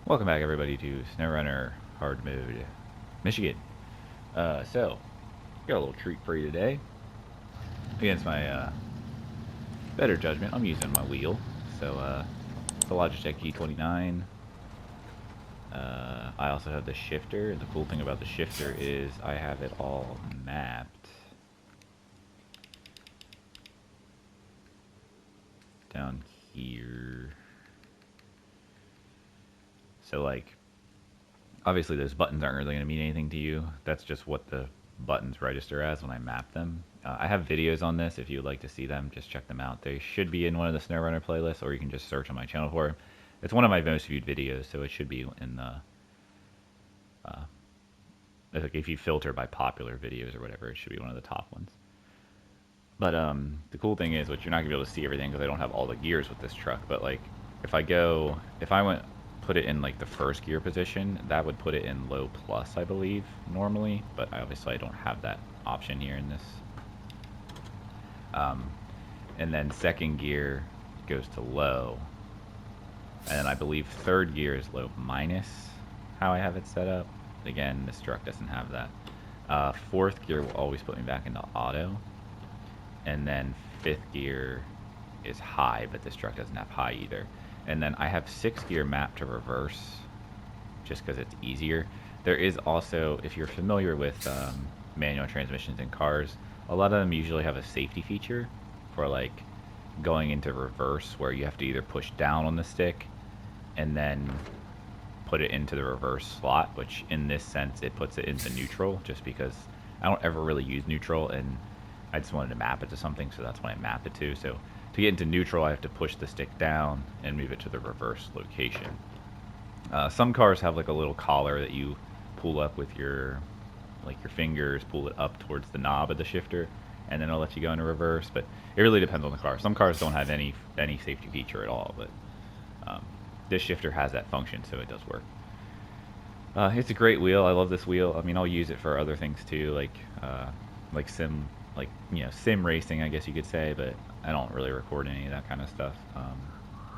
Welcome back, everybody, to SnowRunner Hard Mode, Michigan. So, got a little treat for you today. Against my better judgment, I'm using my wheel. So, the Logitech G29. I also have the shifter. The cool thing about the shifter is I have it all mapped down here. So, like, obviously those buttons aren't really going to mean anything to you. That's just what the buttons register as when I map them. I have videos on this. If you would like to see them, just check them out. They should be in one of the SnowRunner playlists, or you can just search on my channel for them. It's one of my most viewed videos, so it should be in the... if you filter by popular videos or whatever, it should be one of the top ones. But the cool thing is, which you're not going to be able to see everything because I don't have all the gears with this truck, but like, if I went put it in like the first gear position, that would put it in low plus, I believe, normally, but obviously I don't have that option here in this. And then second gear goes to low, and then I believe third gear is low minus, how I have it set up. Again, this truck doesn't have that. Fourth gear will always put me back into auto, and then fifth gear is high, but this truck doesn't have high either. And then I have sixth gear mapped to reverse, just because it's easier. There is also, if you're familiar with manual transmissions in cars, a lot of them usually have a safety feature for like going into reverse, where you have to either push down on the stick and then put it into the reverse slot, which in this sense it puts it into neutral, just because I don't ever really use neutral, and I just wanted to map it to something, so that's what I mapped it to. So to get into neutral, I have to push the stick down and move it to the reverse location. Some cars have like a little collar that you pull up with your fingers, pull it up towards the knob of the shifter, and then it'll let you go into reverse. But it really depends on the car. Some cars don't have any safety feature at all, but this shifter has that function, so it does work. It's a great wheel. I love this wheel. I mean, I'll use it for other things too, like sim, sim racing, I guess you could say. But I don't really record any of that kind of stuff.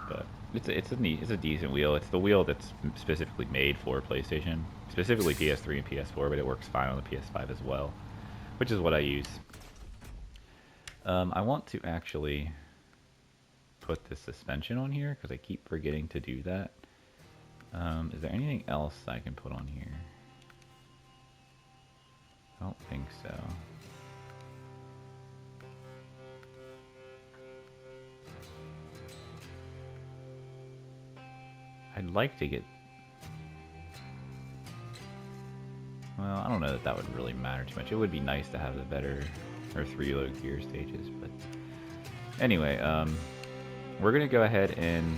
But it's a decent wheel. It's the wheel that's specifically made for PlayStation, specifically PS3 and PS4, but it works fine on the PS5 as well, which is what I use. I want to actually put the suspension on here because I keep forgetting to do that. Is there anything else I can put on here? I don't think so. I'd like to get... Well, I don't know that would really matter too much. It would be nice to have the better, or 3 low gear stages, but... Anyway, we're going to go ahead and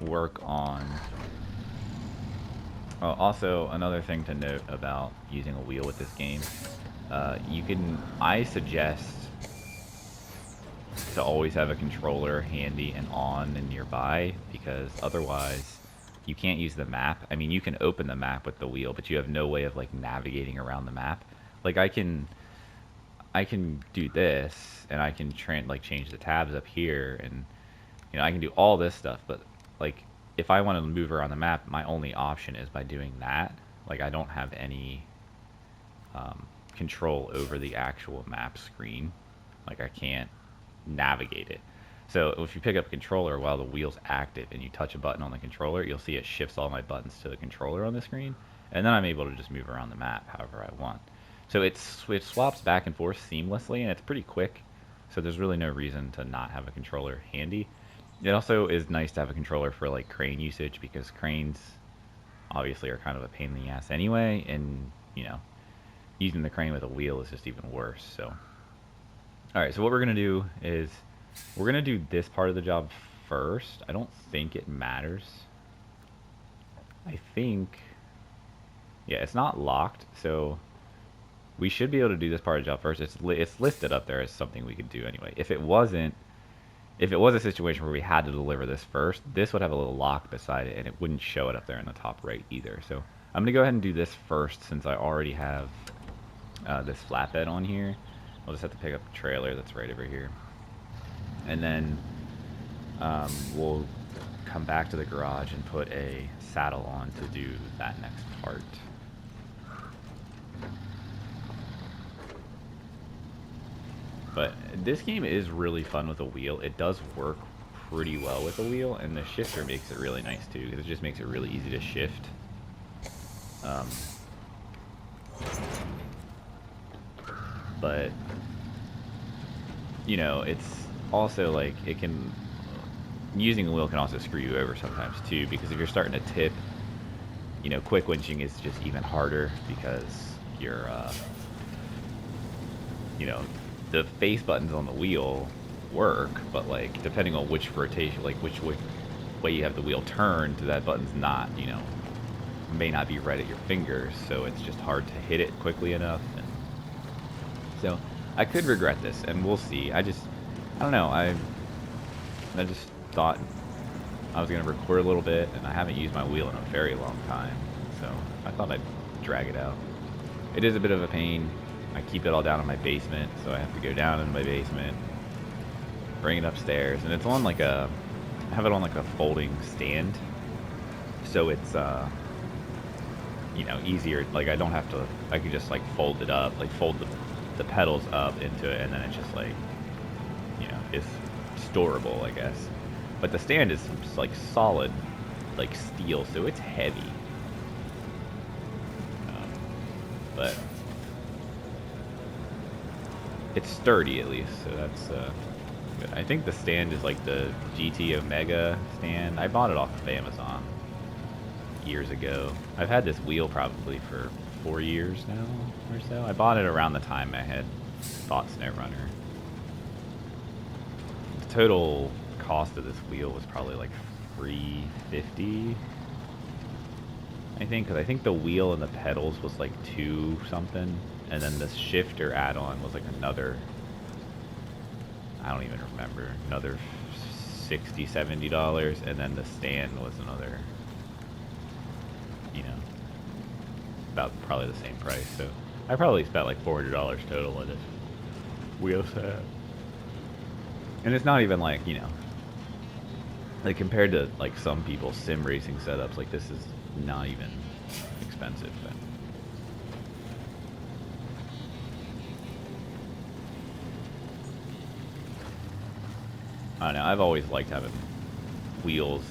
work on... also, another thing to note about using a wheel with this game, I suggest to always have a controller handy and on and nearby, because otherwise you can't use the map. I mean, you can open the map with the wheel, but you have no way of like navigating around the map. Like I can do this, and I can change the tabs up here, and I can do all this stuff, but like if I want to move around the map, my only option is by doing that. Like I don't have any control over the actual map screen. Like I can't navigate it. So if you pick up a controller while the wheel's active and you touch a button on the controller, you'll see it shifts all my buttons to the controller on the screen, and then I'm able to just move around the map however I want. So it swaps back and forth seamlessly, and it's pretty quick, so there's really no reason to not have a controller handy. It also is nice to have a controller for like crane usage, because cranes obviously are kind of a pain in the ass anyway, and using the crane with a wheel is just even worse. So alright, so what we're going to do is we're going to do this part of the job first. I don't think it matters. I think... Yeah, it's not locked, so we should be able to do this part of the job first. It's listed up there as something we could do anyway. If it was a situation where we had to deliver this first, this would have a little lock beside it, and it wouldn't show it up there in the top right either. So I'm going to go ahead and do this first, since I already have this flatbed on here. I'll just have to pick up the trailer that's right over here. And then we'll come back to the garage and put a saddle on to do that next part. But this game is really fun with a wheel. It does work pretty well with a wheel, and the shifter makes it really nice too, because it just makes it really easy to shift. But you know, it's also like it can, using a wheel can also screw you over sometimes too, because if you're starting to tip, you know, quick winching is just even harder because you're, you know, the face buttons on the wheel work, but like depending on which rotation, like which way you have the wheel turned, that button's not, you know, may not be right at your fingers, so it's just hard to hit it quickly enough. And so I could regret this, and we'll see. I don't know. I just thought I was gonna record a little bit, and I haven't used my wheel in a very long time, so I thought I'd drag it out. It is a bit of a pain. I keep it all down in my basement, so I have to go down in my basement, bring it upstairs, and it's on like I have it on like a folding stand, so it's you know, easier. Like I don't have to. I can just like fold it up, like fold the pedals up into it, and then it's just like, you know, it's storable, I guess. But the stand is just like solid, like steel, so it's heavy. But it's sturdy at least, so that's good. I think the stand is like the GT Omega stand. I bought it off of Amazon years ago. I've had this wheel probably for 4 years now or so. I bought it around the time I had bought SnowRunner. The total cost of this wheel was probably like $350, I think, because I think the wheel and the pedals was like $2 something, and then the shifter add-on was like another, I don't even remember, another $60, $70, and then the stand was another, you know, about probably the same price. So I probably spent like $400 total on this wheel set. And it's not even like, you know, like compared to like some people's sim racing setups, like this is not even expensive. But I don't know, I've always liked having wheels.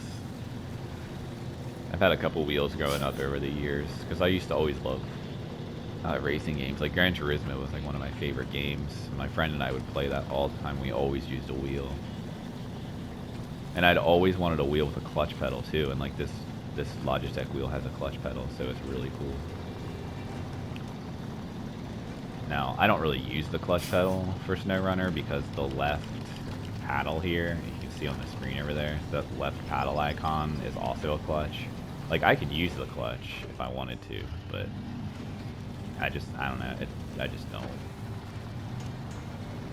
I've had a couple wheels growing up over the years, because I used to always love racing games. Like Gran Turismo was like one of my favorite games. My friend and I would play that all the time. We always used a wheel. And I'd always wanted a wheel with a clutch pedal too, and like this Logitech wheel has a clutch pedal, so it's really cool. Now, I don't really use the clutch pedal for SnowRunner because the left paddle here, you can see on the screen over there, the left paddle icon is also a clutch. Like, I could use the clutch if I wanted to, but I don't know, I just don't.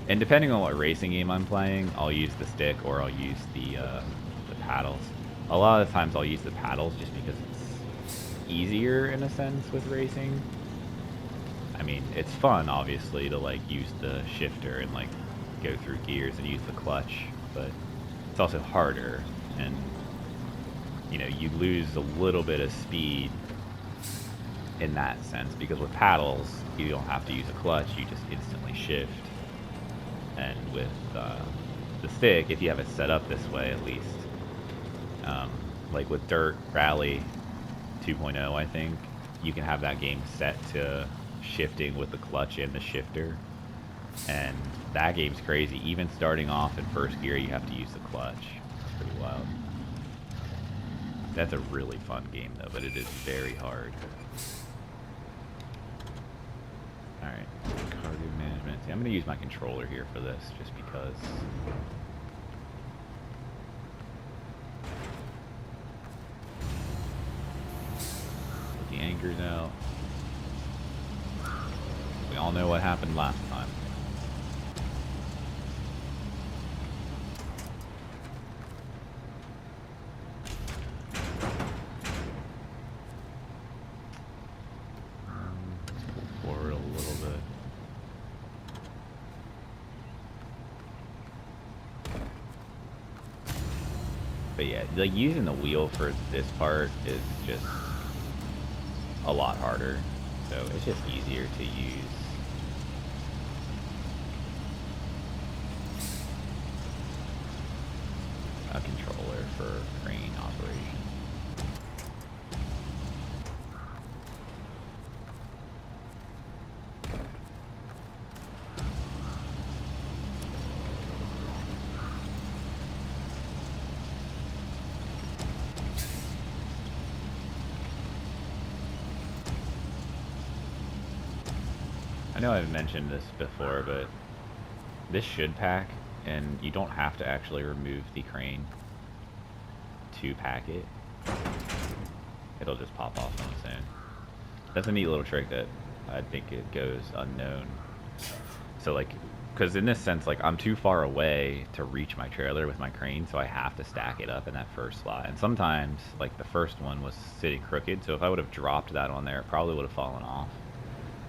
And depending on what racing game I'm playing, I'll use the stick or I'll use the paddles. A lot of the times I'll use the paddles just because it's easier in a sense with racing. I mean, it's fun obviously to like use the shifter and like go through gears and use the clutch, but it's also harder, and you know, you lose a little bit of speed in that sense, because with paddles you don't have to use a clutch, you just instantly shift. And with the stick, if you have it set up this way at least, like with Dirt Rally 2.0, I think, you can have that game set to shifting with the clutch and the shifter. And that game's crazy. Even starting off in first gear, you have to use the clutch. It's pretty wild. That's a really fun game though, but it is very hard. Alright, cargo management. See, I'm going to use my controller here for this, just because. Put the anchors out. We all know what happened last time. But yeah, like using the wheel for this part is just a lot harder. So it's just easier to use a controller for crane operation. I know I've mentioned this before, but this should pack, and you don't have to actually remove the crane to pack it. It'll just pop off on its own. That's a neat little trick that I think it goes unknown. So like, because in this sense, like I'm too far away to reach my trailer with my crane, so I have to stack it up in that first slot. And sometimes, like the first one was sitting crooked, so if I would have dropped that on there, it probably would have fallen off.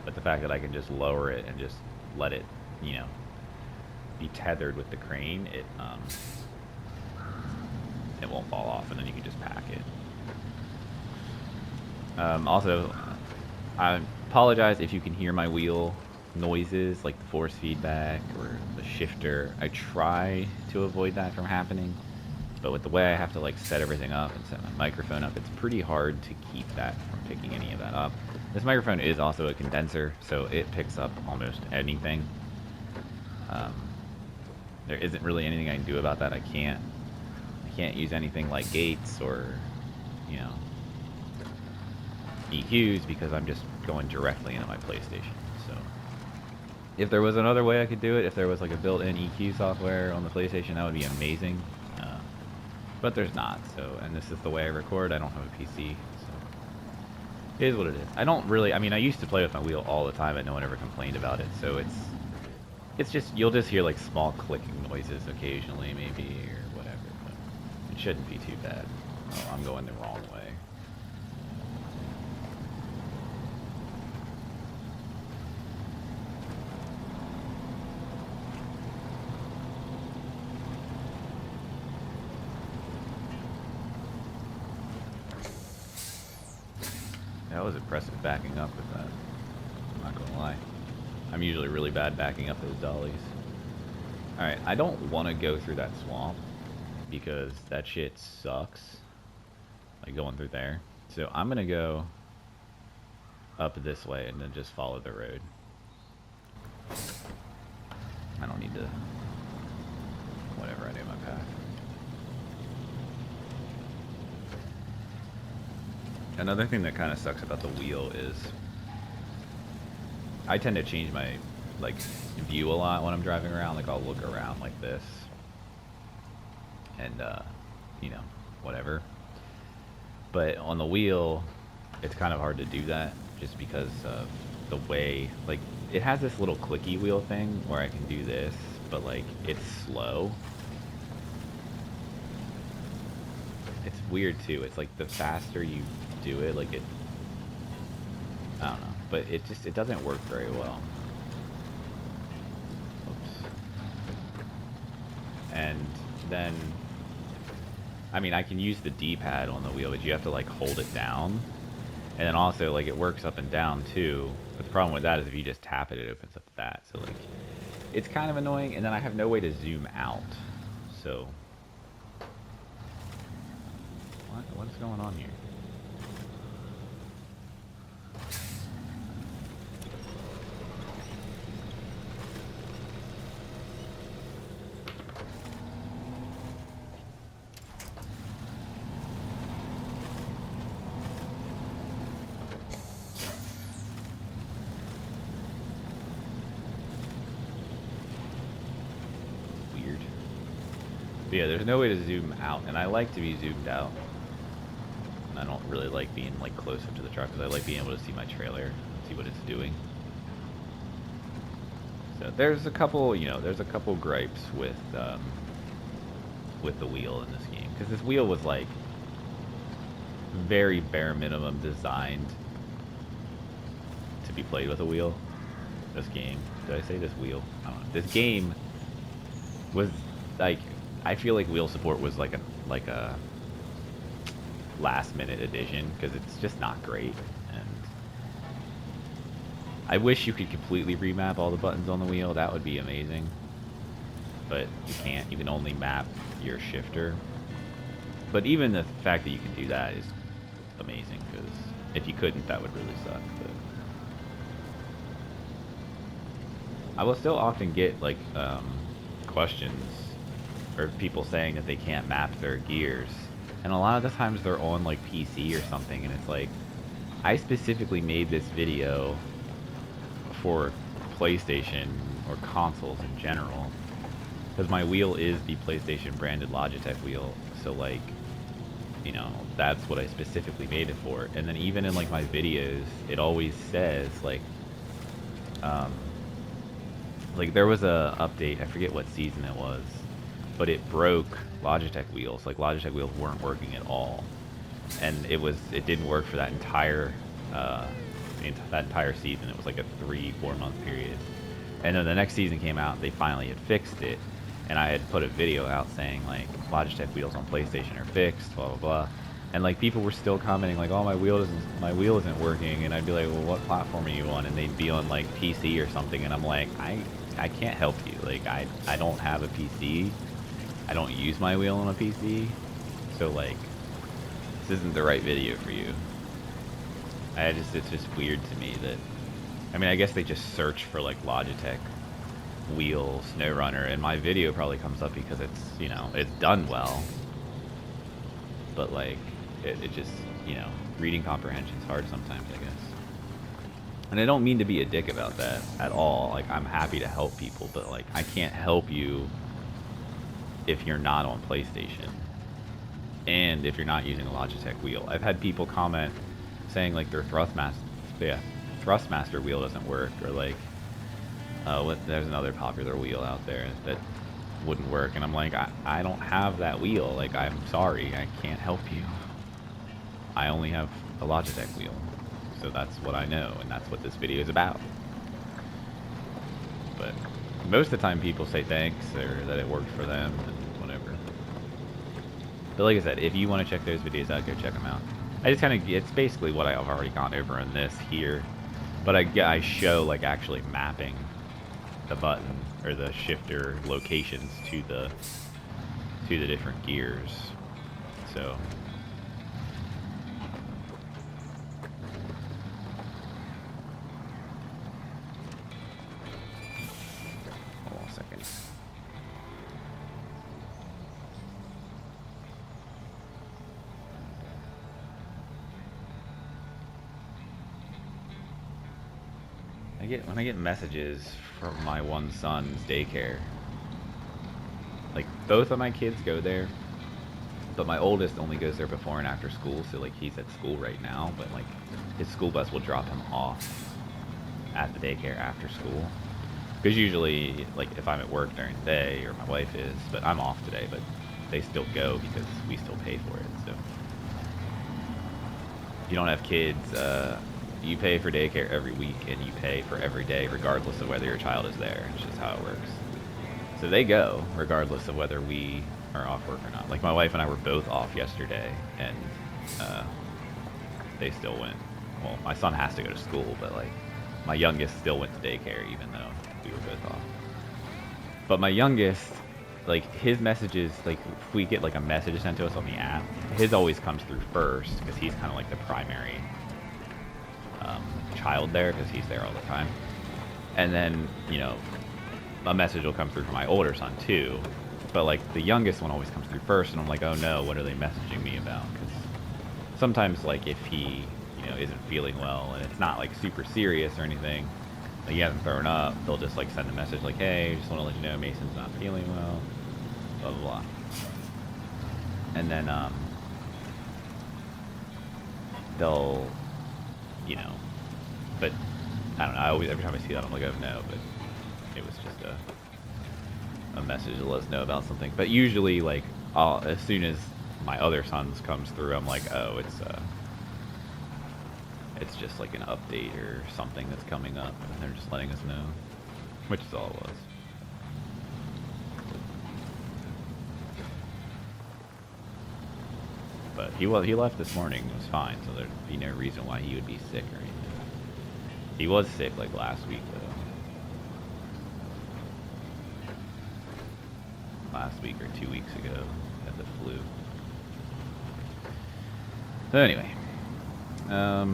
But the fact that I can just lower it and just let it, you know, be tethered with the crane, it won't fall off, and then you can just pack it. Also, I apologize if you can hear my wheel noises, like the force feedback or the shifter. I try to avoid that from happening, but with the way I have to like set everything up and set my microphone up, it's pretty hard to keep that from picking any of that up. This microphone is also a condenser, so it picks up almost anything. There isn't really anything I can do about that. I can't use anything like gates or, you know, EQs because I'm just going directly into my PlayStation. So if there was another way I could do it, if there was like a built-in EQ software on the PlayStation, that would be amazing. But there's not. So, and this is the way I record. I don't have a PC. It is what it is. I don't really, I mean, I used to play with my wheel all the time and no one ever complained about it, so it's just, you'll just hear like small clicking noises occasionally maybe, or whatever, but it shouldn't be too bad. Oh, I'm going the wrong way. That was impressive backing up with that. I'm not gonna lie. I'm usually really bad backing up those dollies. Alright, I don't want to go through that swamp because that shit sucks. Like going through there. So I'm gonna go up this way and then just follow the road. I don't need to... whatever, I do my path. Another thing that kind of sucks about the wheel is I tend to change my like view a lot when I'm driving around. Like I'll look around like this and you know, whatever. But on the wheel, it's kind of hard to do that just because of the way, like it has this little clicky wheel thing where I can do this, but like it's slow. It's weird too. It's like the faster you do it, like it, I don't know, but it just, it doesn't work very well. Oops. And then, I mean, I can use the D-pad on the wheel, but you have to like hold it down, and then also like it works up and down too, but the problem with that is if you just tap it, it opens up that, so like it's kind of annoying. And then I have no way to zoom out, so what is going on here? But yeah, there's no way to zoom out, and I like to be zoomed out. And I don't really like being like close up to the truck because I like being able to see my trailer, see what it's doing. So there's a couple, you know, there's a couple gripes with the wheel in this game, because this wheel was like very bare minimum designed to be played with a wheel. This game, did I say this wheel? I don't know. This game was like I feel like wheel support was like a last minute addition because it's just not great. And I wish you could completely remap all the buttons on the wheel. That would be amazing. But you can't. You can only map your shifter. But even the fact that you can do that is amazing, because if you couldn't, that would really suck. But I will still often get like questions or people saying that they can't map their gears, and a lot of the times they're on like PC or something, and it's like, I specifically made this video for PlayStation or consoles in general, because my wheel is the PlayStation branded Logitech wheel, so like, you know, that's what I specifically made it for. And then even in like my videos, it always says like there was a update, I forget what season it was, but it broke Logitech wheels. Like Logitech wheels weren't working at all, and it didn't work for that entire season. It was like a 3-4 month period. And then the next season came out, they finally had fixed it, and I had put a video out saying like Logitech wheels on PlayStation are fixed, blah blah blah. And like people were still commenting like, oh, my wheel isn't working, and I'd be like, well, what platform are you on? And they'd be on like PC or something, and I'm like, I can't help you. Like I don't have a PC. I don't use my wheel on a PC. So like, this isn't the right video for you. It's just weird to me that, I mean, I guess they just search for like Logitech Wheel SnowRunner, and my video probably comes up because it's, you know, it's done well. But like, it just, you know, reading comprehension's hard sometimes, I guess. And I don't mean to be a dick about that at all. Like, I'm happy to help people, but like, I can't help you if you're not on PlayStation and if you're not using a Logitech wheel. I've had people comment saying like their Thrustmaster wheel doesn't work, or like, there's another popular wheel out there that wouldn't work, and I'm like, I don't have that wheel. Like, I'm sorry, I can't help you. I only have a Logitech wheel, so that's what I know, and that's what this video is about. But most of the time people say thanks, or that it worked for them, and whatever. But like I said, if you want to check those videos out, go check them out. It's basically what I've already gone over in this here, but I show like actually mapping the button or the shifter locations to the different gears. So hold on a second. When I get messages from my one son's daycare, like both of my kids go there, but my oldest only goes there before and after school, so like he's at school right now, but like his school bus will drop him off at the daycare after school. Because usually, like if I'm at work during the day, or my wife is, but I'm off today, but they still go because we still pay for it. So if you don't have kids, you pay for daycare every week, and you pay for every day regardless of whether your child is there. It's just how it works. So they go regardless of whether we are off work or not. Like my wife and I were both off yesterday, and they still went. Well, my son has to go to school, but like my youngest still went to daycare even though we were both off. But my youngest, like his messages, like if we get like a message sent to us on the app, his always comes through first because he's kind of like the primary child there, because he's there all the time. And then, you know, a message will come through from my older son too, but like the youngest one always comes through first, and I'm like, oh no, what are they messaging me about? Because sometimes, like if he, you know, isn't feeling well and it's not like super serious or anything, like he hasn't thrown up, they'll just like send a message like, hey, just want to let you know Mason's not feeling well, blah blah blah. And then they'll, you know, but I don't know, every time I see that I'm like, oh no, but it was just a message to let us know about something. But usually, like, as soon as my other son's comes through, I'm like, oh, it's just like an update or something that's coming up, and they're just letting us know, which is all it was. But he left this morning. It was fine, so there'd be no reason why he would be sick or anything. He was sick like last week though. Last week or 2 weeks ago, had the flu. So anyway, I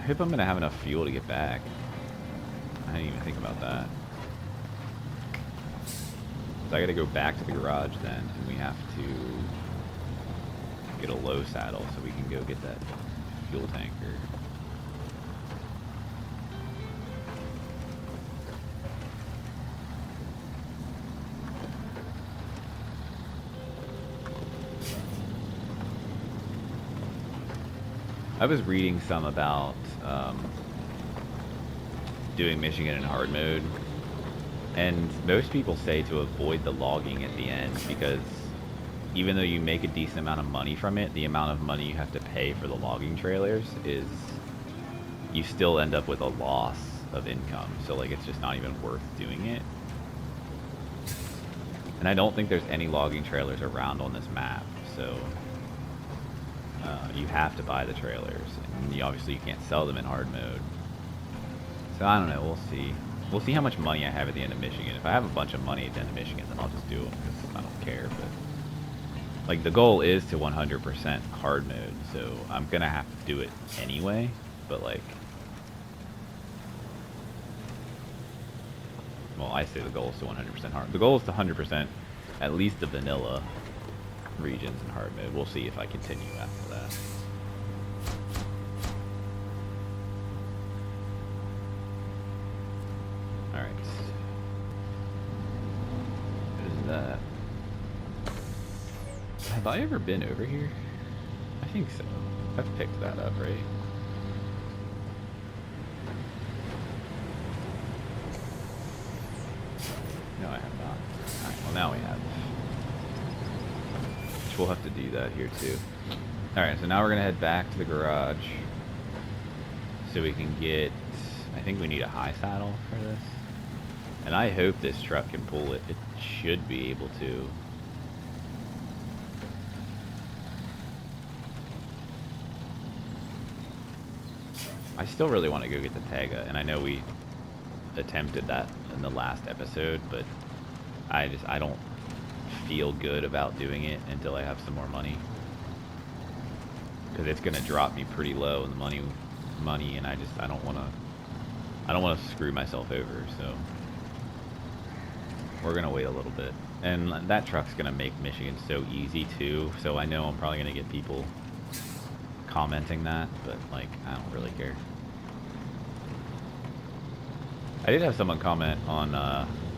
hope I'm gonna have enough fuel to get back. I didn't even think about that. So I gotta go back to the garage then, and we have to get a low saddle so we can go get that fuel tanker. I was reading some about doing Michigan in hard mode, and most people say to avoid the logging at the end because even though you make a decent amount of money from it, the amount of money you have to pay for the logging trailers is you still end up with a loss of income. So like it's just not even worth doing it. And I don't think there's any logging trailers around on this map, so you have to buy the trailers, and obviously you can't sell them in hard mode. So I don't know, we'll see. We'll see how much money I have at the end of Michigan. If I have a bunch of money at the end of Michigan, then I'll just do them because I don't care. But like the goal is to 100% hard mode, so I'm gonna have to do it anyway. But like, well, I say the goal is to 100% hard. The goal is to 100% at least the vanilla regions in hard mode. We'll see if I continue after that. Alright. What is that? Have I ever been over here? I think so. I've picked that up, right? No, I have not. Alright, well now we have. We'll have to do that here too. Alright, so now we're gonna head back to the garage so we can get, I think we need a high saddle for this, and I hope this truck can pull it. It should be able to. I still really want to go get the Tega, and I know we attempted that in the last episode, but I don't feel good about doing it until I have some more money, because it's gonna drop me pretty low in the money, and I don't want to screw myself over. So we're gonna wait a little bit, and that truck's gonna make Michigan so easy too. So I know I'm probably gonna get people commenting that, but like I don't really care. I did have someone comment on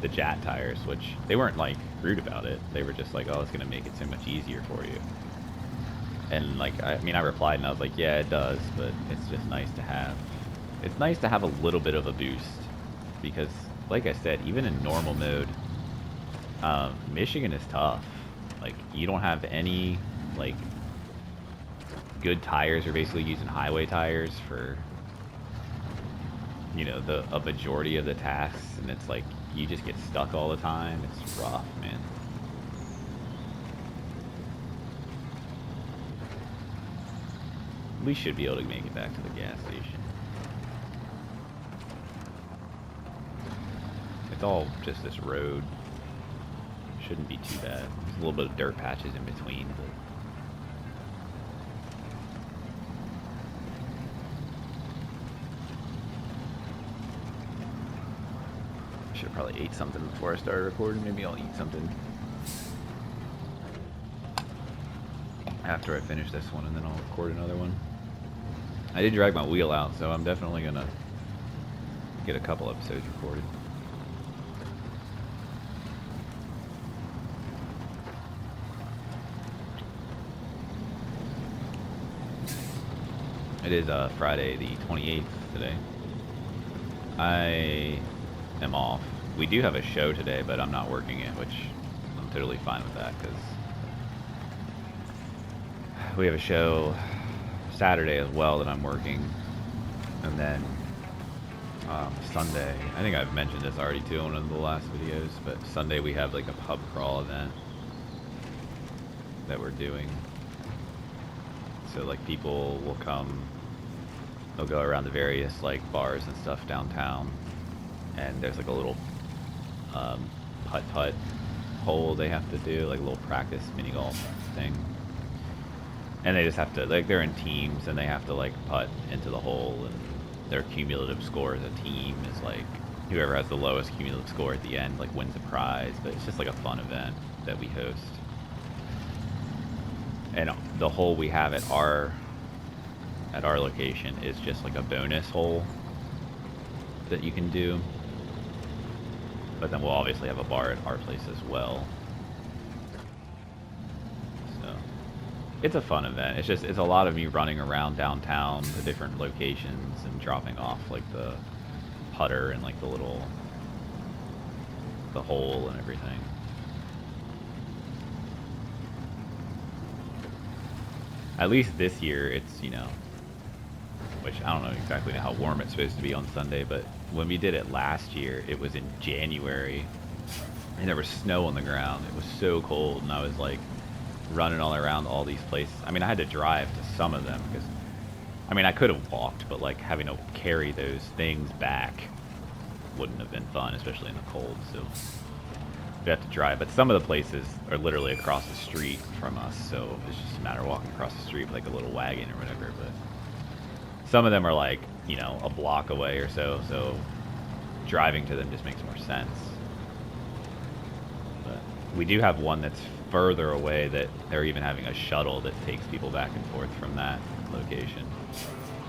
the Jat tires, which they weren't like rude about it. They were just like, oh, it's gonna make it so much easier for you. And like, I mean, I replied and I was like, yeah, it does, but it's just nice to have. It's nice to have a little bit of a boost, because like I said, even in normal mode, Michigan is tough. Like you don't have any like good tires. You're basically using highway tires for, you know, a majority of the tasks, and it's like you just get stuck all the time. It's rough, man. We should be able to make it back to the gas station. It's all just this road. Shouldn't be too bad. There's a little bit of dirt patches in between, but I should have probably ate something before I started recording. Maybe I'll eat something after I finish this one, and then I'll record another one. I did drag my wheel out, so I'm definitely gonna get a couple episodes recorded. It is Friday the 28th today. I am off. We do have a show today, but I'm not working it, which I'm totally fine with that, because we have a show Saturday as well that I'm working, and then Sunday, I think I've mentioned this already too in one of the last videos, but Sunday we have like a pub crawl event that we're doing. So like people will come, they'll go around the various like bars and stuff downtown, and there's like a little putt-putt hole they have to do, like a little practice mini golf thing. And they just have to, like, they're in teams and they have to like putt into the hole, and their cumulative score as a team is like whoever has the lowest cumulative score at the end like wins a prize. But it's just like a fun event that we host. And the hole we have at our location is just like a bonus hole that you can do. But then we'll obviously have a bar at our place as well. So it's a fun event. It's a lot of me running around downtown to different locations and dropping off like the putter and like the hole and everything. At least this year it's, you know, which I don't know exactly how warm it's supposed to be on Sunday, but when we did it last year, it was in January, and there was snow on the ground. It was so cold, and I was like running all around all these places. I mean, I had to drive to some of them because, I mean, I could have walked, but like having to carry those things back wouldn't have been fun, especially in the cold. So we have to drive, but some of the places are literally across the street from us, so it's just a matter of walking across the street with like a little wagon or whatever. But some of them are like, you know, a block away or so, so driving to them just makes more sense. But we do have one that's further away that they're even having a shuttle that takes people back and forth from that location.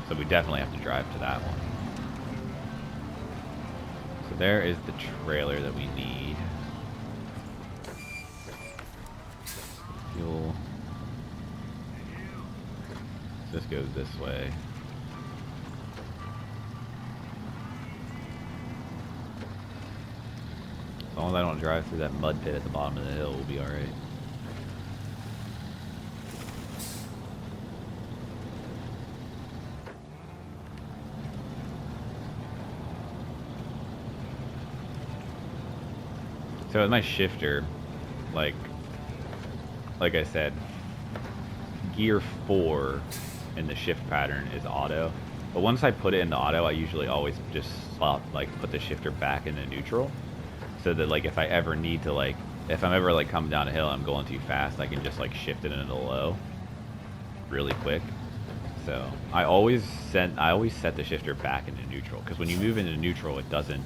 So we definitely have to drive to that one. So there is the trailer that we need. Fuel. So this goes this way. As long as I don't drive through that mud pit at the bottom of the hill, we'll be alright. So with my shifter, like I said, gear 4 in the shift pattern is auto. But once I put it into auto, I usually always just put the shifter back into neutral. So that like if I ever need to like, if I'm ever like coming down a hill and I'm going too fast, I can just like shift it into low really quick. So I always set the shifter back into neutral, because when you move into neutral, it doesn't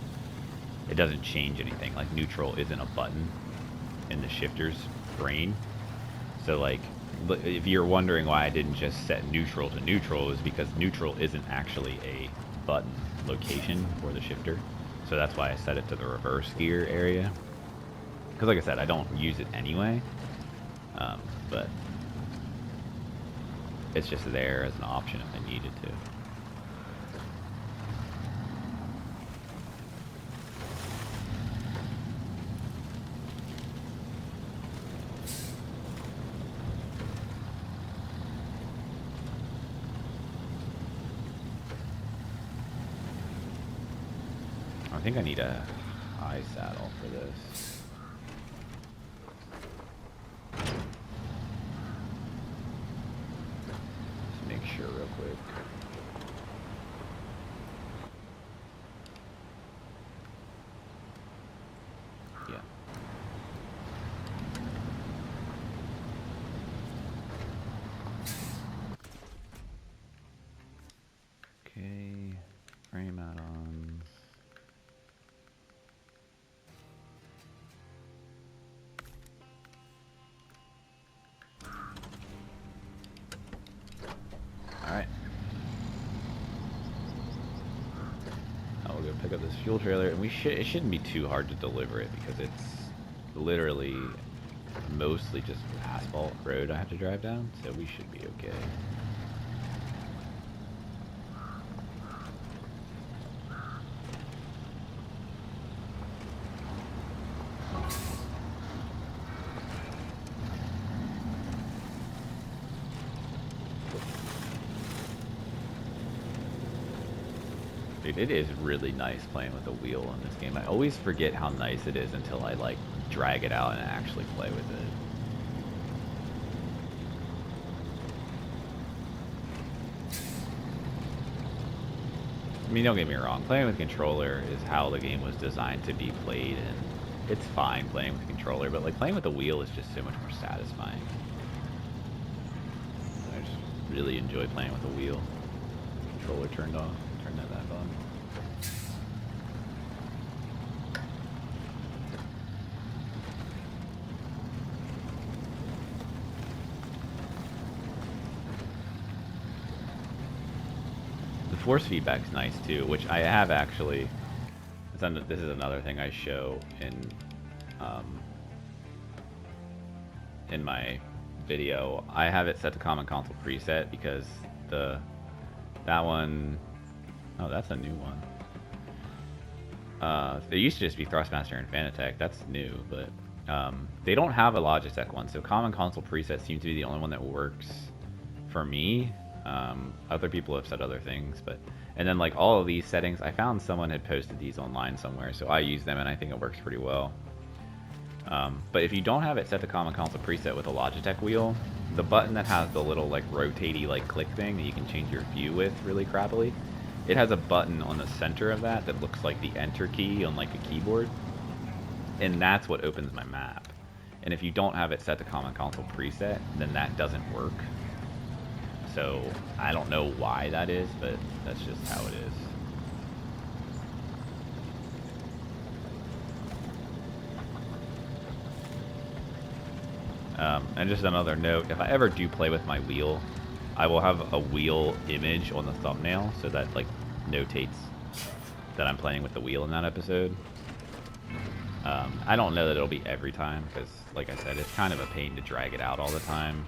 change anything. Like neutral isn't a button in the shifter's brain. So like if you're wondering why I didn't just set neutral to neutral, is because neutral isn't actually a button location for the shifter. So that's why I set it to the reverse gear area. Because like I said, I don't use it anyway. But it's just there as an option if I needed to. I think I need a high saddle for this. Just make sure real quick. Yeah. Okay, frame add-ons. Alright. Now we'll go pick up this fuel trailer, and it shouldn't be too hard to deliver it, because it's literally mostly just asphalt road I have to drive down, so we should be okay. Dude, it is really nice playing with the wheel in this game. I always forget how nice it is until I like drag it out and actually play with it. mean, don't get me wrong, playing with a controller is how the game was designed to be played, and it's fine playing with a controller, but like playing with a wheel is just so much more satisfying. I just really enjoy playing with a wheel. Controller turned off. Turn that back on. The force feedback's nice too, which I have actually. This is another thing I show in my video. I have it set to common console preset because that one, oh, that's a new one. It used to just be Thrustmaster and Fanatec. That's new, but they don't have a Logitech one, so common console preset seems to be the only one that works for me. Other people have said other things, but and then like all of these settings, I found someone had posted these online somewhere, so I use them and I think it works pretty well. But if you don't have it set to common console preset with a Logitech wheel, the button that has the little like rotatey like click thing that you can change your view with really crappily, it has a button on the center of that that looks like the enter key on like a keyboard, and that's what opens my map. And if you don't have it set to common console preset, then that doesn't work. So I don't know why that is, but that's just how it is. And just another note, if I ever do play with my wheel, I will have a wheel image on the thumbnail so that like notates that I'm playing with the wheel in that episode. I don't know that it'll be every time because, like I said, it's kind of a pain to drag it out all the time.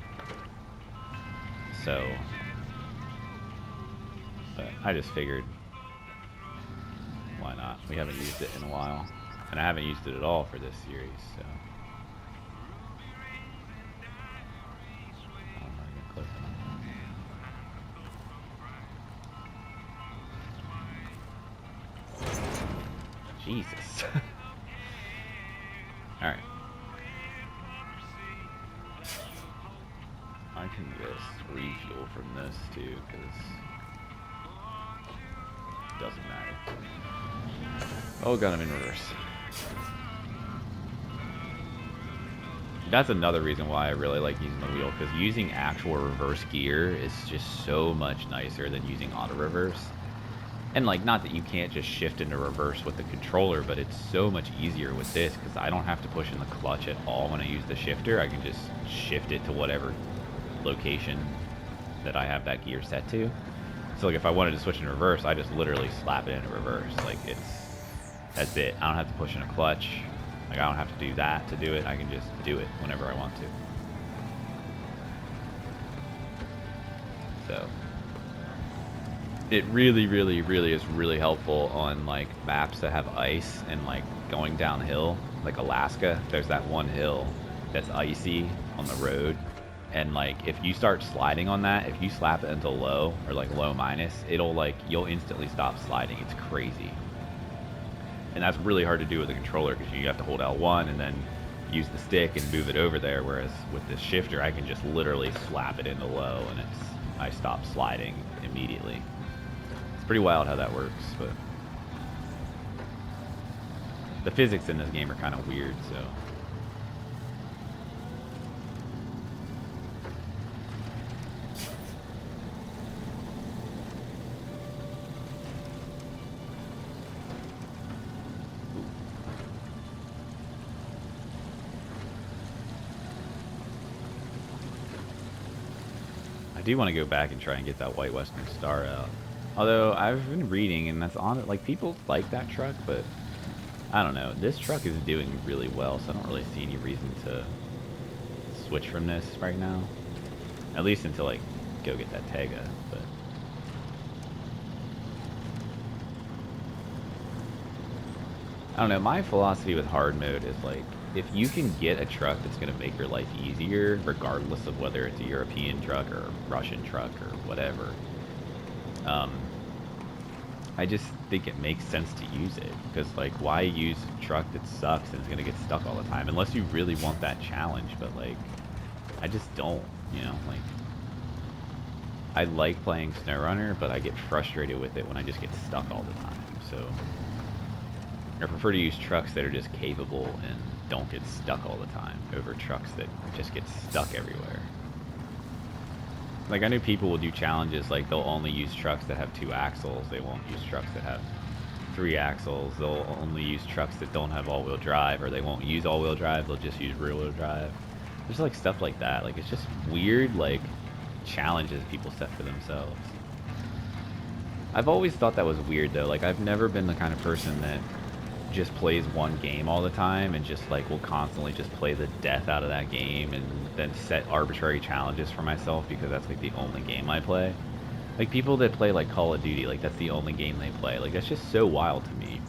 So, but I just figured, why not? We haven't used it in a while, and I haven't used it at all for this series, so. Jesus. Alright. I can just refuel from this too, because it doesn't matter. Oh god, I'm in reverse. That's another reason why I really like using the wheel, because using actual reverse gear is just so much nicer than using auto reverse. And like, not that you can't just shift into reverse with the controller, but it's so much easier with this because I don't have to push in the clutch at all when I use the shifter. I can just shift it to whatever location that I have that gear set to. So like if I wanted to switch into reverse, I just literally slap it into reverse. Like that's it. I don't have to push in a clutch. Like I don't have to do that to do it. I can just do it whenever I want to. So it really, really, really is really helpful on like maps that have ice and like going downhill, like Alaska. There's that one hill that's icy on the road, and like if you start sliding on that, if you slap it into low or like low minus, it'll like you'll instantly stop sliding. It's crazy, and that's really hard to do with a controller because you have to hold L1 and then use the stick and move it over there. Whereas with this shifter, I can just literally slap it into low and I stop sliding immediately. Pretty wild how that works, but the physics in this game are kind of weird, so. I do want to go back and try and get that White Western Star out. Although I've been reading, and that's on it, like people like that truck, but I don't know. This truck is doing really well, so I don't really see any reason to switch from this right now. At least until I go get that Tega, but. I don't know, my philosophy with hard mode is like, if you can get a truck that's going to make your life easier, regardless of whether it's a European truck or a Russian truck or whatever, I just think it makes sense to use it, because like why use a truck that sucks and is going to get stuck all the time unless you really want that challenge. But like I just don't, you know, like I like playing SnowRunner, but I get frustrated with it when I just get stuck all the time. So I prefer to use trucks that are just capable and don't get stuck all the time over trucks that just get stuck everywhere. Like, I know people will do challenges, like they'll only use trucks that have 2 axles. They won't use trucks that have 3 axles. They'll only use trucks that don't have all-wheel drive, or they won't use all-wheel drive. They'll just use rear-wheel drive. There's like stuff like that. Like, it's just weird, like, challenges people set for themselves. I've always thought that was weird, though. Like, I've never been the kind of person that just plays one game all the time and just like will constantly just play the death out of that game and then set arbitrary challenges for myself because that's like the only game I play. Like, people that play like Call of Duty, like that's the only game they play. Like, that's just so wild to me.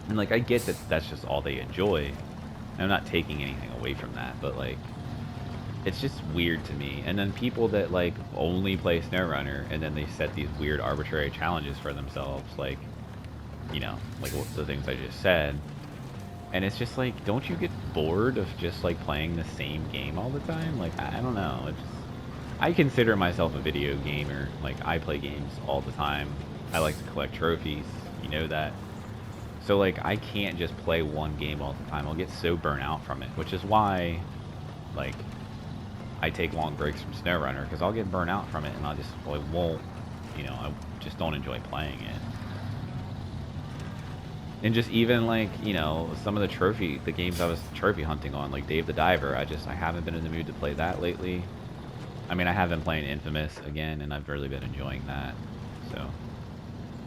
And like, I get that that's just all they enjoy. I'm not taking anything away from that, but like, it's just weird to me. And then people that like only play SnowRunner and then they set these weird arbitrary challenges for themselves, like, you know, like the things I just said. And it's just like, don't you get bored of just like playing the same game all the time? Like, I don't know. It's, I consider myself a video gamer. Like, I play games all the time. I like to collect trophies. You know that. So like, I can't just play one game all the time. I'll get so burnt out from it, which is why, like, I take long breaks from SnowRunner, because I'll get burnt out from it and I'll just, well, I won't, you know, I just don't enjoy playing it. And just even like, you know, some of the games I was trophy hunting on, like Dave the Diver, I haven't been in the mood to play that lately. I mean, I have been playing Infamous again, and I've really been enjoying that. So,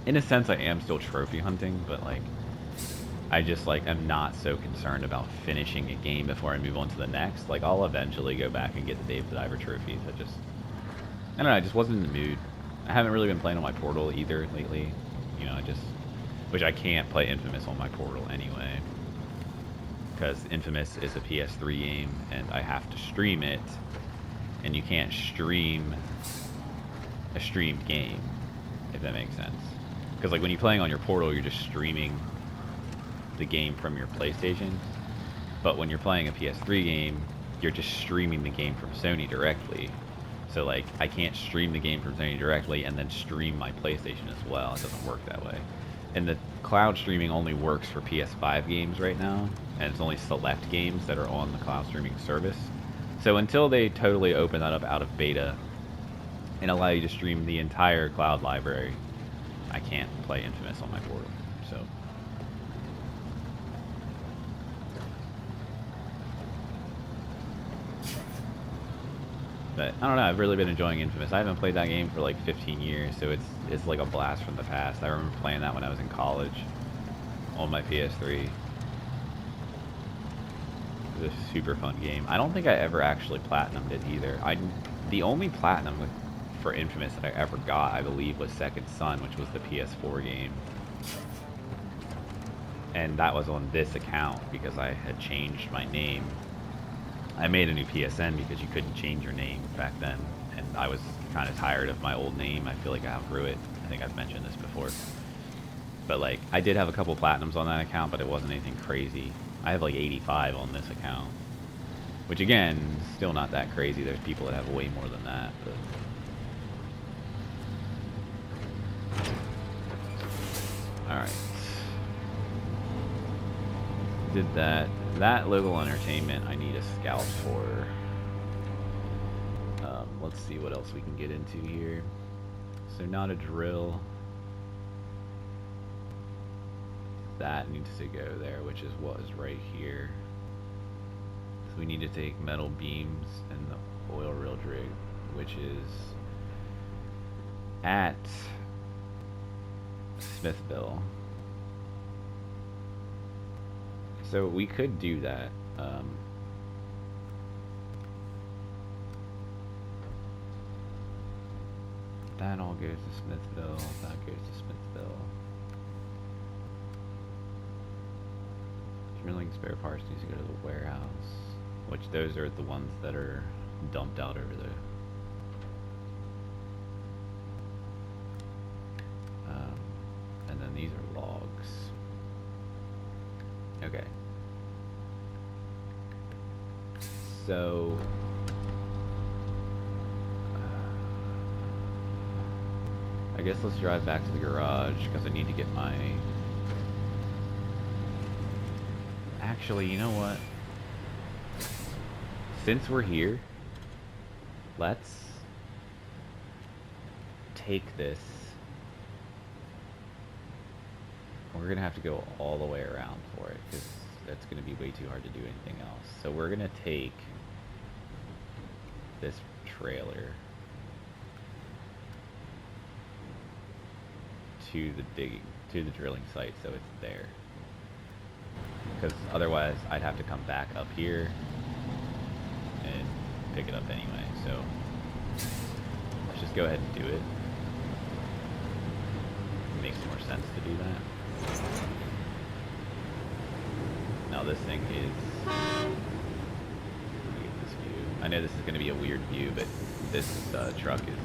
in a sense, I am still trophy hunting, but like, I just like am not so concerned about finishing a game before I move on to the next. Like, I'll eventually go back and get the Dave the Diver trophies. I don't know, I just wasn't in the mood. I haven't really been playing on my Portal either lately. You know, which I can't play Infamous on my Portal anyway, because Infamous is a PS3 game and I have to stream it, and you can't stream a streamed game, if that makes sense. Because like, when you're playing on your Portal, you're just streaming the game from your PlayStation, but when you're playing a PS3 game, you're just streaming the game from Sony directly. So like, I can't stream the game from Sony directly and then stream my PlayStation as well. It doesn't work that way. And the cloud streaming only works for PS5 games right now, and it's only select games that are on the cloud streaming service. So until they totally open that up out of beta and allow you to stream the entire cloud library, I can't play Infamous on my Portal. So, but I don't know, I've really been enjoying Infamous. I haven't played that game for like 15 years, so it's like a blast from the past. I remember playing that when I was in college on my PS3. It was a super fun game. I don't think I ever actually platinumed it either. The only platinum for Infamous that I ever got, I believe, was Second Son, which was the PS4 game. And that was on this account because I had changed my name. I made a new PSN because you couldn't change your name back then, and I was kind of tired of my old name. I feel like I outgrew it. I think I've mentioned this before. But like, I did have a couple platinums on that account, but it wasn't anything crazy. I have like 85 on this account, which again, still not that crazy. There's people that have way more than that. But all right, did that. That local entertainment I need a scout for. Let's see what else we can get into here. So not a drill. That needs to go there, which is what is right here. So we need to take metal beams and the oil reel rig, which is at Smithville. So we could do that. That all goes to Smithville. That goes to Smithville. Drilling spare parts needs to go to the warehouse, which those are the ones that are dumped out over there. And then these are logs. Okay. So guess let's drive back to the garage, because I need to get my... Actually, you know what? Since we're here, let's take this. We're going to have to go all the way around for it, because that's going to be way too hard to do anything else. So we're going to take this trailer to the drilling site, so it's there. Because otherwise I'd have to come back up here and pick it up anyway. So let's just go ahead and do it. It makes more sense to do that. Now this thing is... Let me get this view. I know this is going to be a weird view, but this truck is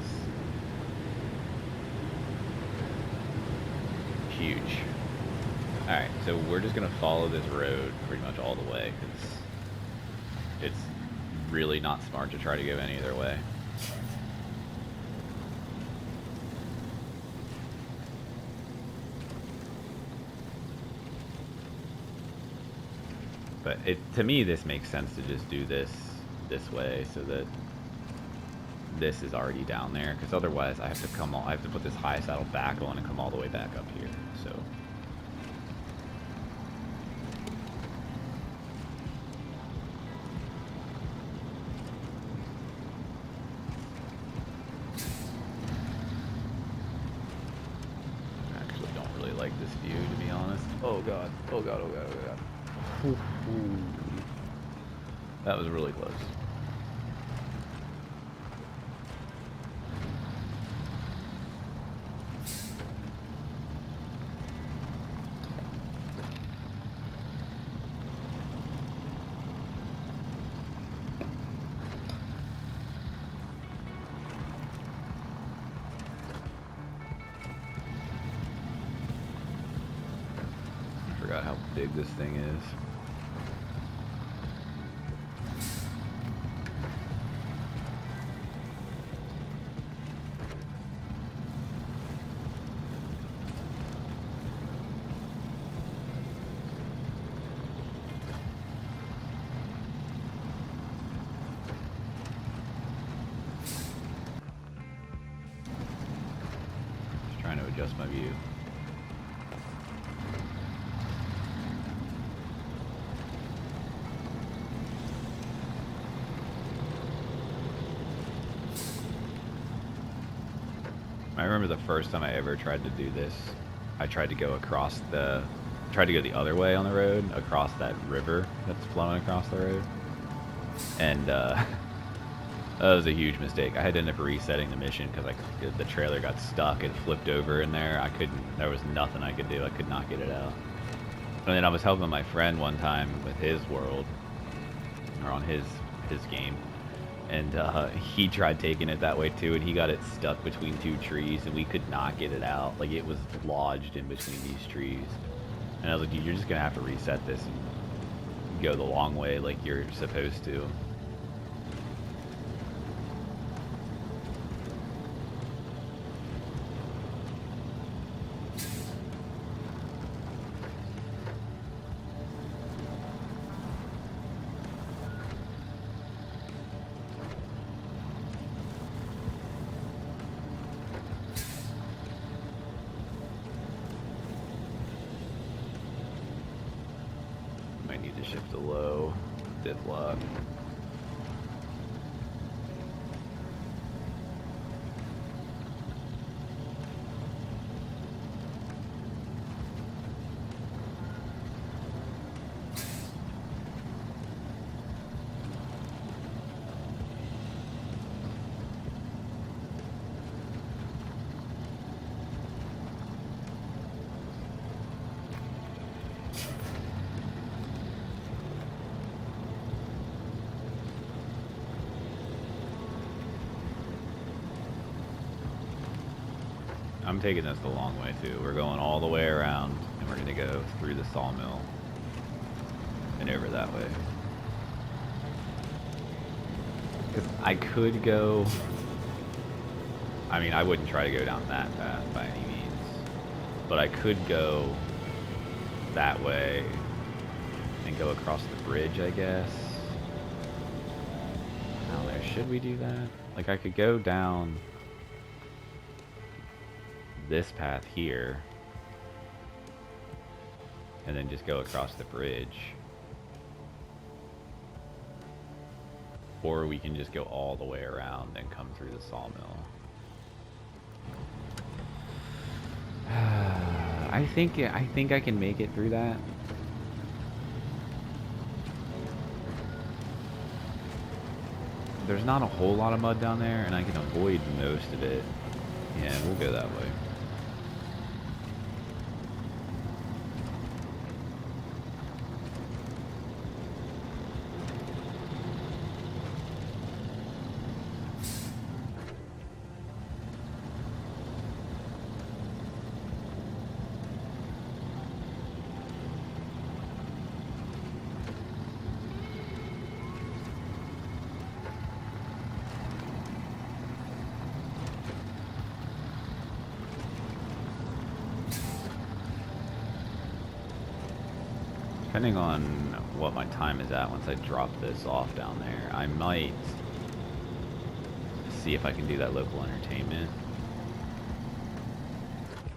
huge. Alright, so we're just going to follow this road pretty much all the way, because it's really not smart to try to go any other way. But to me, this makes sense to just do this way, so that this is already down there, because otherwise I have to put this high saddle back on and come all the way back up here. So I actually don't really like this view, to be honest. Oh god, oh god, oh god, oh god. Ooh. That was really close. I forgot how big this thing is. Trying to adjust my view. I remember the first time I ever tried to do this, I tried to go the other way on the road, across that river that's flowing across the road. And that was a huge mistake. I had to end up resetting the mission because the trailer got stuck and flipped over in there. There was nothing I could do. I could not get it out. And then I was helping my friend one time with his world, or on his game. And he tried taking it that way too, and he got it stuck between two trees, and we could not get it out. Like, it was lodged in between these trees. And I was like, dude, you're just gonna have to reset this and go the long way like you're supposed to. Might need to shift to low, div lock. I'm taking this the long way too. We're going all the way around, and we're gonna go through the sawmill and over that way. Because I I mean, I wouldn't try to go down that path by any means. But I could go that way and go across the bridge, I guess. Down there, should we do that? Like, I could go down this path here and then just go across the bridge. Or we can just go all the way around and come through the sawmill. I think I can make it through that. There's not a whole lot of mud down there, and I can avoid most of it. Yeah, we'll go that way. Depending on what my time is at once I drop this off down there, I might see if I can do that local entertainment.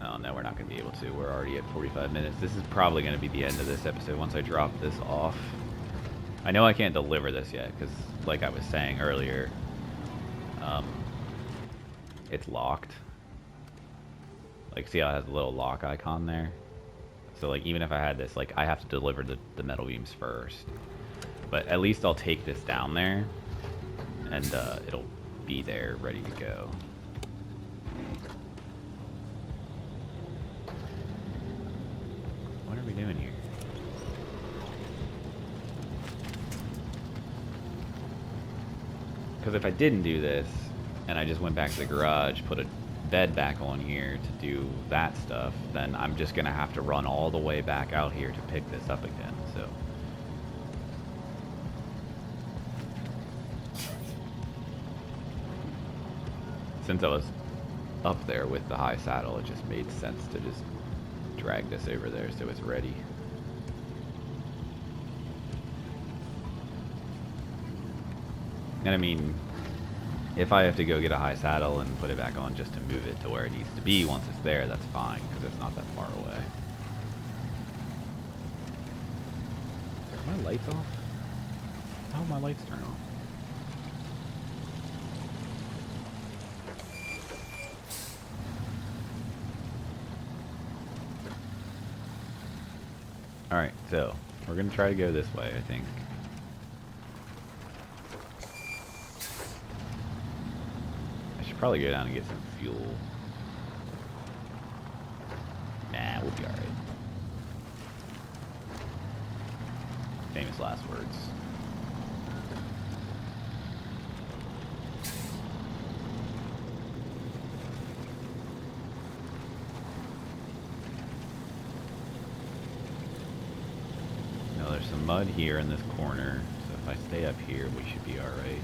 Oh no, we're not going to be able to. We're already at 45 minutes. This is probably going to be the end of this episode once I drop this off. I know I can't deliver this yet because, like I was saying earlier, it's locked. Like, see how it has a little lock icon there? So, like, even if I had this, like, I have to deliver the metal beams first. But at least I'll take this down there, and it'll be there, ready to go. What are we doing here? Because if I didn't do this, and I just went back to the garage, put a bed back on here to do that stuff, then I'm just gonna have to run all the way back out here to pick this up again. So since I was up there with the high saddle, it just made sense to just drag this over there so it's ready. And I mean, if I have to go get a high saddle and put it back on just to move it to where it needs to be once it's there, that's fine, because it's not that far away. Are my lights off? How do my lights turn off? Alright, so we're going to try to go this way, I think. Probably go down and get some fuel. Nah, we'll be alright. Famous last words. Now there's some mud here in this corner, so if I stay up here, we should be alright.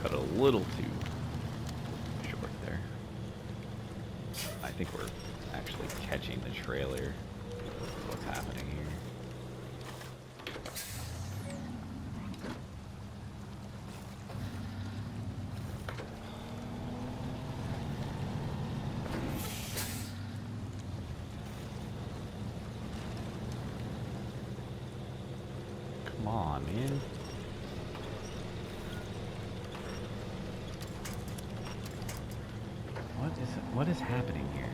Cut a little too short there. I think we're actually catching the trailer. What's happening here? Come on, man. What is happening here?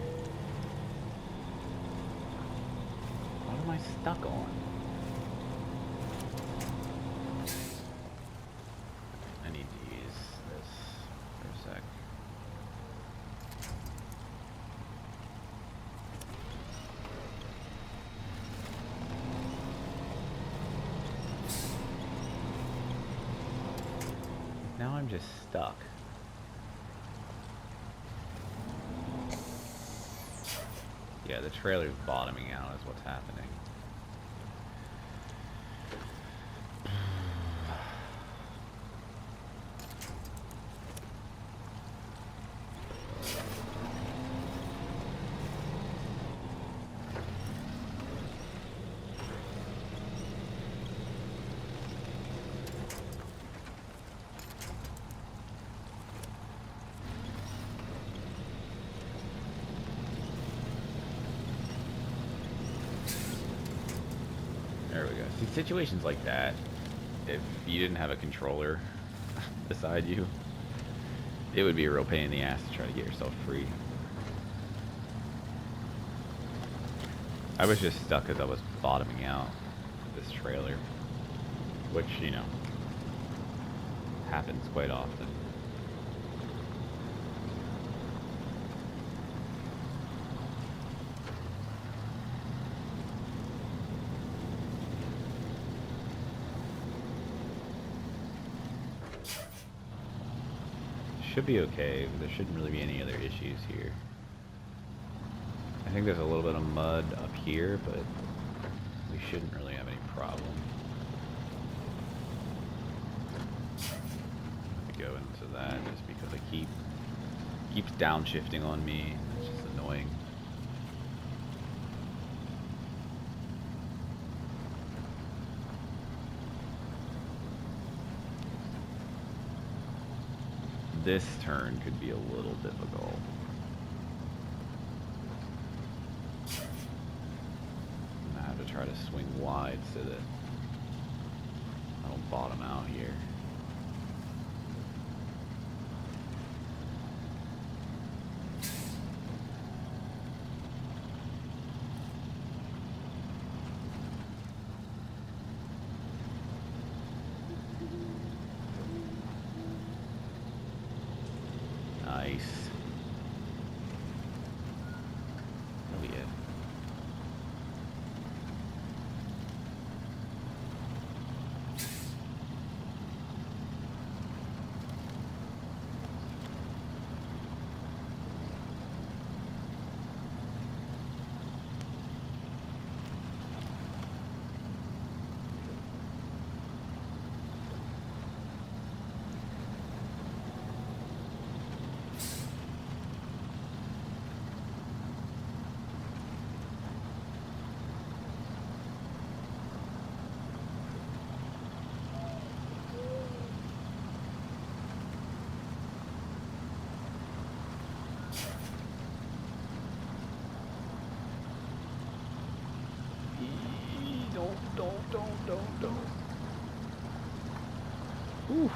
What am I stuck on? I need to use this for a sec. just stuck. Yeah, the trailer's bottoming out is what's happening. There we go. See, situations like that, if you didn't have a controller beside you, it would be a real pain in the ass to try to get yourself free. I was just stuck as I was bottoming out this trailer, which, you know, happens quite often. Should be okay. There shouldn't really be any other issues here. I think there's a little bit of mud up here, but we shouldn't really have any problem. Go into that just because it keeps downshifting on me. It's just annoying. This turn could be a little difficult. I'm gonna have to try to swing wide so that I don't bottom out here. Nice. Oh yeah. Don't. Ooh.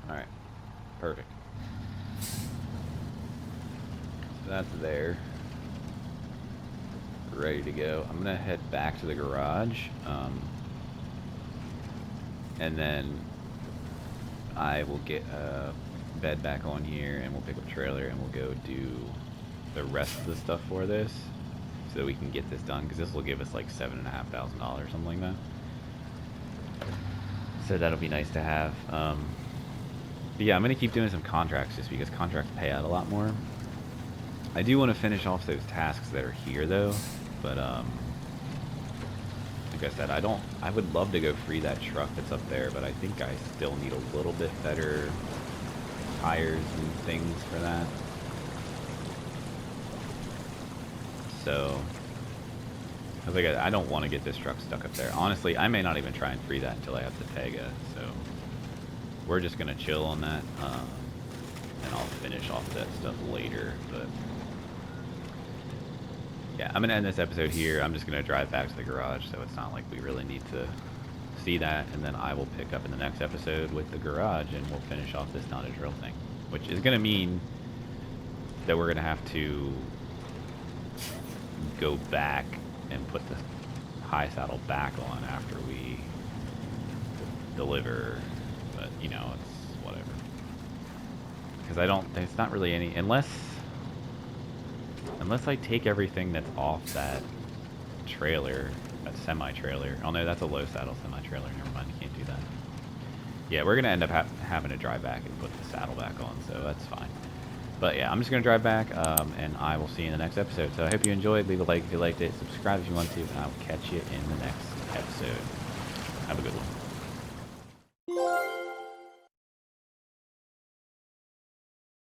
Alright, perfect. So that's there. Ready to go. I'm gonna head back to the garage, and then I will get a bed back on here, and we'll pick up a trailer, and we'll go do the rest of the stuff for this, so that we can get this done, because this will give us like $7,500, something like that. So that'll be nice to have. But yeah, I'm going to keep doing some contracts just because contracts pay out a lot more. I do want to finish off those tasks that are here though, but like I said, I would love to go free that truck that's up there, but I think I still need a little bit better tires and things for that. So, I don't want to get this truck stuck up there. Honestly, I may not even try and free that until I have the Tega, so we're just going to chill on that, and I'll finish off that stuff later, but yeah, I'm going to end this episode here. I'm just going to drive back to the garage, so it's not like we really need to see that, and then I will pick up in the next episode with the garage, and we'll finish off this not a drill thing, which is going to mean that we're going to have to go back and put the high saddle back on after we deliver, but you know, it's whatever, because it's not really any, unless I take everything that's off that trailer, that semi-trailer. Oh no, that's a low saddle semi-trailer, never mind, you can't do that. Yeah, we're gonna end up having to drive back and put the saddle back on, so that's fine. But yeah, I'm just going to drive back, and I will see you in the next episode. So I hope you enjoyed. Leave a like if you liked it. Subscribe if you want to, and I will catch you in the next episode. Have a good one.